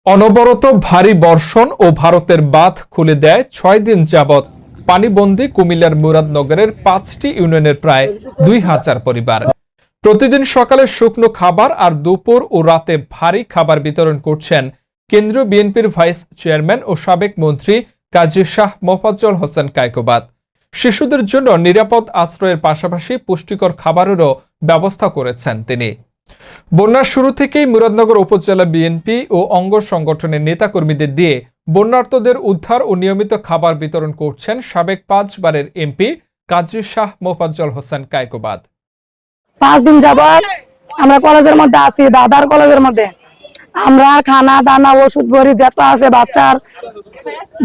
অনবরত ভারী বর্ষণ ও ভারতের বাঁধ খুলে দেয় ৬ দিন যাবৎ পানিবন্দী কুমিল্লার মুরাদনগরের ৫টি ইউনিয়নের প্রায় ২,০০০ পরিবার। প্রতিদিন সকালে শুকনো খাবার আর দুপুর ও রাতে ভারী খাবার বিতরণ করছেন কেন্দ্রীয় বিএনপির ভাইস চেয়ারম্যান ও সাবেক মন্ত্রী কাজী শাহ মোফাজ্জল হোসেন কায়কোবাদ। শিশুদের জন্য নিরাপদ আশ্রয়ের পাশাপাশি পুষ্টিকর খাবারেরও ব্যবস্থা করেছেন তিনি। বন্যার শুরু থেকেই মুরাদনগর উপজেলা বিএনপি ও অঙ্গ সংগঠনের নেতাকর্মীদের দিয়ে বন্যার্তদের উদ্ধার ও নিয়মিত খাবার বিতরণ করছেন সাবেক 5 বারের এমপি কাজী শাহ মোফাজ্জল হোসেন কায়কোবাদ। 5 দিন যাবত আমরা কলেজের মধ্যে আছি, দাদার কলেজের মধ্যে আমরা খানা দানা ওষুধ ভরি যত আছে, বাচ্চার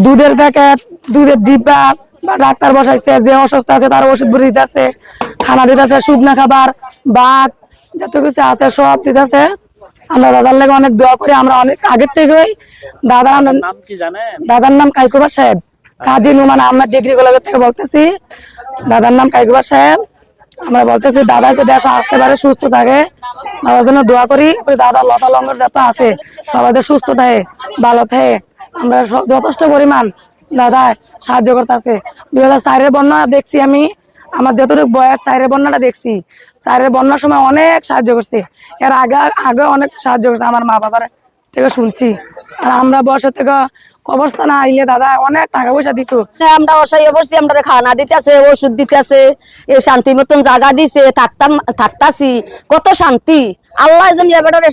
দুধের প্যাকেট, দুধের ডিব্বা, ডাক্তার বসাইছে, যে অসুস্থ আছে তার ওষুধ ভরি দিতেছে, খানা দিতেছে, শুকনা খাবার, ভাত যত কিছু আছে সব দিতেছে। আমরা দাদার লেগে অনেক দোয়া করি। আমরা অনেক আগের থেকেই দাদার নাম কায়কোবাদ সাহেব, কাজী নুমান আহমেদ ডিগ্রি কলেজ থেকে বলতেছি। দাদার নাম কায়কোবাদ সাহেব। আমরা বলতেছি দাদাকে দেশে আসতে পারে, সুস্থ থাকে, দাদার জন্য দোয়া করি। দাদা লতা লঙ্গর যত আছে সবাই সুস্থ থাকে, ভালো থাকে। আমরা যথেষ্ট পরিমাণ দাদা সাহায্য করতেছে। 2004-এর বন্যা দেখছি আমি, আমার যতটুকু বয়স 4-এর বন্যাটা দেখছি। 4-এর বন্যার সময় অনেক সাহায্য করছে, এর আগে অনেক সাহায্য করছে আমার মা বাবার থেকে শুনছি। আর আমরা বয়সের থেকে কবরস্থানে আইলে দাদা অনেক টাকা পয়সা দিত। আমরা অসহায় অবশ্যি, আমরা খানা দিতেছে, ওষুধ দিতেছে, শান্তি মতন জায়গা দিছে, থাকতাছি, কত শান্তি। আল্লাহ যেন এবারে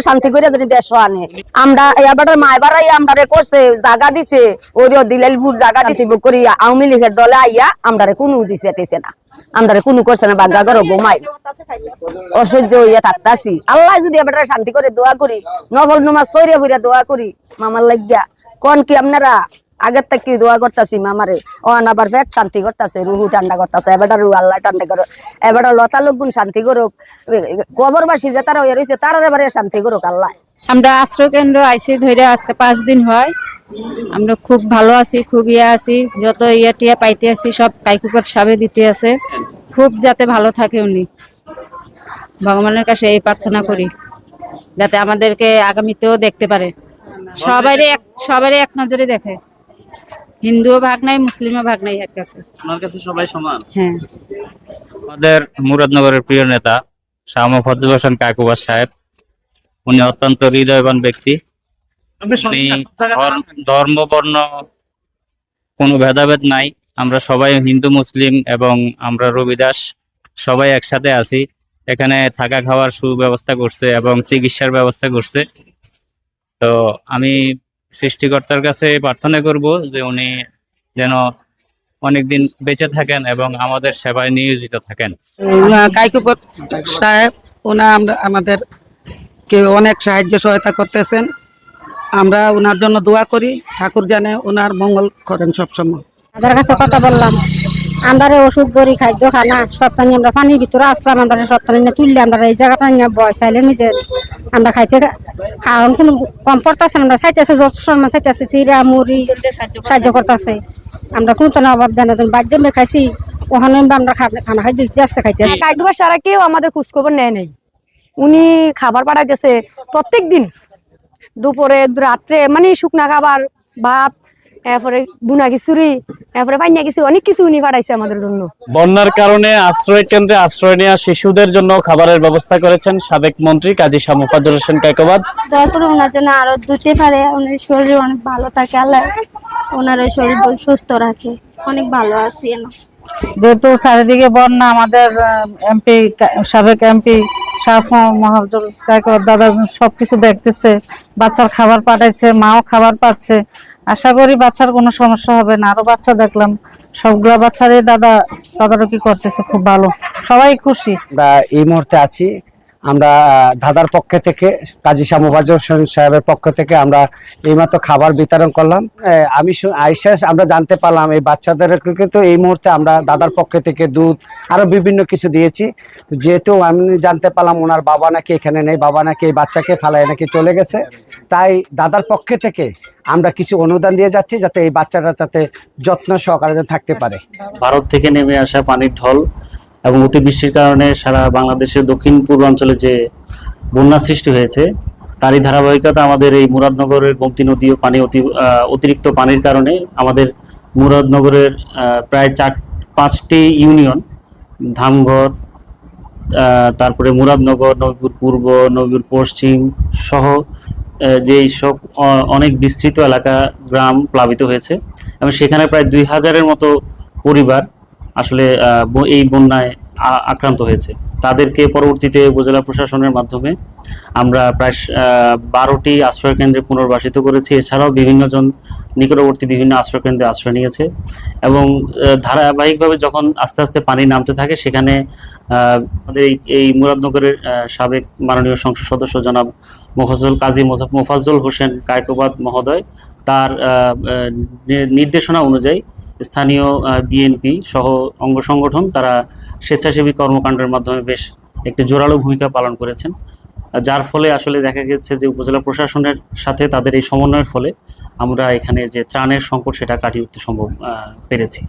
শান্তি করে যদি দেশ আনে। আমরা এবারে মাইবারাই আমরা করছে, জায়গা দিছে, ওরিও দিলাইলপুর জায়গা দিতে করি আওয়ামী লীগের দলে আইয়া আমরা কোনো দিছে না, আমরা কোনো করছে না, বাঙ্গা ঘর ঘুমাই অসহ্য হইয়া থাকতাছি। আল্লাহ যদি এবারে শান্তি করে দোয়া করি, নফল নমাজ ফইরা ফইরা দোয়া করি মামার লাগিয়া। কোন কি আপনারা আগের থেকে দোয়া করতেছি মামারে, অন আবার পেট শান্তি করতেছে, রুহু ঠান্ডা করতেছে, এবার রু আল্লাহ ঠান্ডা করো, এবার লতা লোকগুন শান্তি করুক, কবরবাসী যে তারা হয়ে রয়েছে তারা এবারে শান্তি করুক আল্লাহ। আমরা আশ্রয় কেন্দ্র আইসি ধরে আজকে 5 দিন হয়। আমরা খুব ভালো আছি, খুব আছি, যত টিয়া পাইতে আছি সব কায়কোবাদ সাহেব দিতে আছে, খুব যাতে ভালো থাকে উনি। ভগবানের কাছে এই প্রার্থনা করি যাতে আমাদেরকে আগামীতেও দেখতে পারে, সবাই এক নজরে দেখে। হিন্দুও ভাগ নাই, মুসলিমও ভাগ নাই, এর কাছে আমার কাছে সবাই সমান। হ্যাঁ, আমাদের মুরাদনগরের প্রিয় নেতা শাহ মোফাজ্জল হোসেন কায়কোবাদ সাহেব, উনি অত্যন্ত হৃদয়বান ব্যক্তি। উনি ধর্ম বর্ণ কোনো ভেদাভেদ নাই, আমরা সবাই হিন্দু মুসলিম এবং আমরা রবিদাস সবাই একসাথে আছি। এখানে থাকা খাওয়ার সুব্যবস্থা করছে এবং চিকিৎসার ব্যবস্থা করছে। তো আমি সৃষ্টিকর্তার কাছে প্রার্থনা করব যে উনি যেন অনেকদিন বেঁচে থাকেন এবং আমাদের সেবায় নিয়োজিত থাকেন। কায়কোবাদ সাহেব আমাদের কে অনেক সাহায্য সহায়তা করতেছেন। আমরা ওনার জন্য দোয়া করি, ঠাকুর জানে ওনার মঙ্গল করেন সবসময়। তাদের কাছে কথা বললাম, আমরা ওষুধ বড়ি খাদ্য খানা সপ্তাহে আমরা পানির ভিতরে আসলাম, আমরা সপ্তাহে তুললে আমরা এই জায়গাটা নিয়ে বয় চাইলে নিজে আমরা খাইতে কারণ কোনো কম পড়তেছে, আমরা চাইতেছে সবসময় চাইতেছে চিরা মুড়ি সাহায্য করতেছে। আমরা কোনো তো অভাব জানা বাদ জমে খাইছি, ওখানে আমরা খানা খাই দিতে আসছে খাইতেছি। কায়কোবাদ সারা কেউ আমাদের খোঁজখবর নেয় নাই। উনি খাবার পাঠাইতেছে প্রত্যেক দিন, দুপুরে রাত্রে, মানে শুকনা খাবার, ভাত, এরপরে বুনা খিচুড়ি, এরপরে পাইনা খিচুড়ি, অনেক কিছু উনি পাঠাইছে আমাদের জন্য। বন্যার কারণে আশ্রয় কেন্দ্রে আশ্রয় নেওয়া শিশুদের জন্য খাবারের ব্যবস্থা করেছেন সাবেক মন্ত্রী কাজী শাহ মোফাজ্জল হোসেন কায়কোবাদ। দয়া করে ওনার জন্য আরো দিতে পারে, ওনার শরীর অনেক ভালো থাকে, আল্লাহ ওনার শরীর সুস্থ রাখে, অনেক ভালো আছি। যেহেতু চারিদিকে বন্যা, আমাদের এমপি সাবেক এমপি শাহ মোফাজ্জল কায়কোবাদ দাদা সবকিছু দেখতেছে, বাচ্চার খাবার পাঠাইছে, মাও খাবার পাচ্ছে। আশা করি বাচ্চার কোনো সমস্যা হবে না। আরো বাচ্চা দেখলাম, সবগুলা বাচ্চারই তদারকি করতেছে, খুব ভালো, সবাই খুশি। আমরা এই মুহূর্তে আছি, আমরা দাদার পক্ষ থেকে, কাজী শাহ মোফাজ্জল হোসেন সাহেবের পক্ষ থেকে আমরা এইমাত্র খাবার বিতরণ করলাম। আমি আমরা জানতে পারলাম এই বাচ্চাদেরকে কিন্তু এই মুহূর্তে আমরা দাদার পক্ষ থেকে দুধ আরো বিভিন্ন কিছু দিয়েছি। যেহেতু আমি জানতে পারলাম ওনার বাবা নাকি এখানে নেই, বাবা নাকি এই বাচ্চাকে ফালায় নাকি চলে গেছে, তাই দাদার পক্ষ থেকে আমরা কিছু অনুদান দিয়ে যাচ্ছি যাতে এই বাচ্চাটা যাতে যত্ন সহকারে থাকতে পারে। ভারত থেকে নেমে আসা পানির ঢল এবং অতিবৃষ্টির কারণে সারা বাংলাদেশের দক্ষিণ পূর্বাঞ্চলে যে বন্যা সৃষ্টি হয়েছে তারই ধারাবাহিকতা আমাদের এই মুরাদনগরের গোমতী নদী ও অতিরিক্ত পানির কারণে আমাদের মুরাদনগরের প্রায় 5টি ইউনিয়ন, ধামঘর, তারপরে মুরাদনগর, নবীপুর পূর্ব, নবীপুর পশ্চিম সহ যেই সব অনেক বিস্তৃত এলাকা, গ্রাম প্লাবিত হয়েছে এবং সেখানে প্রায় 2000-এর মতো পরিবার আসলে এই বন্যায় আক্রান্ত হয়েছে। তাদেরকে পরবর্তীতে উপজেলা প্রশাসনের মাধ্যমে আমরা প্রায় 12টি আশ্রয় কেন্দ্রে পুনর্বাসিত করেছি। এছাড়াও বিভিন্নজন নিকটবর্তী বিভিন্ন আশ্রয় কেন্দ্রে আশ্রয় নিয়েছে এবং ধারাবাহিকভাবে যখন আস্তে আস্তে পানি নামতে থাকে সেখানে আমাদের এই মুরাদনগরের সাবেক মাননীয় সংসদ সদস্য জনাব কাজী মোফাজ্জল হোসেন কায়কোবাদ মহোদয় তার নির্দেশনা অনুযায়ী স্থানীয় বিএনপি সহ অঙ্গ সংগঠন তারা স্বেচ্ছাসেবী কর্মকাণ্ডের মাধ্যমে বেশ একটি জোরালো ভূমিকা পালন করেছেন, যার ফলে আসলে দেখা গেছে যে উপজেলা প্রশাসনের সাথে তাদের এই সমন্বয়ের ফলে আমরা এখানে যে ত্রাণের সংকট সেটা কাটিয়ে উঠতে পেরেছি।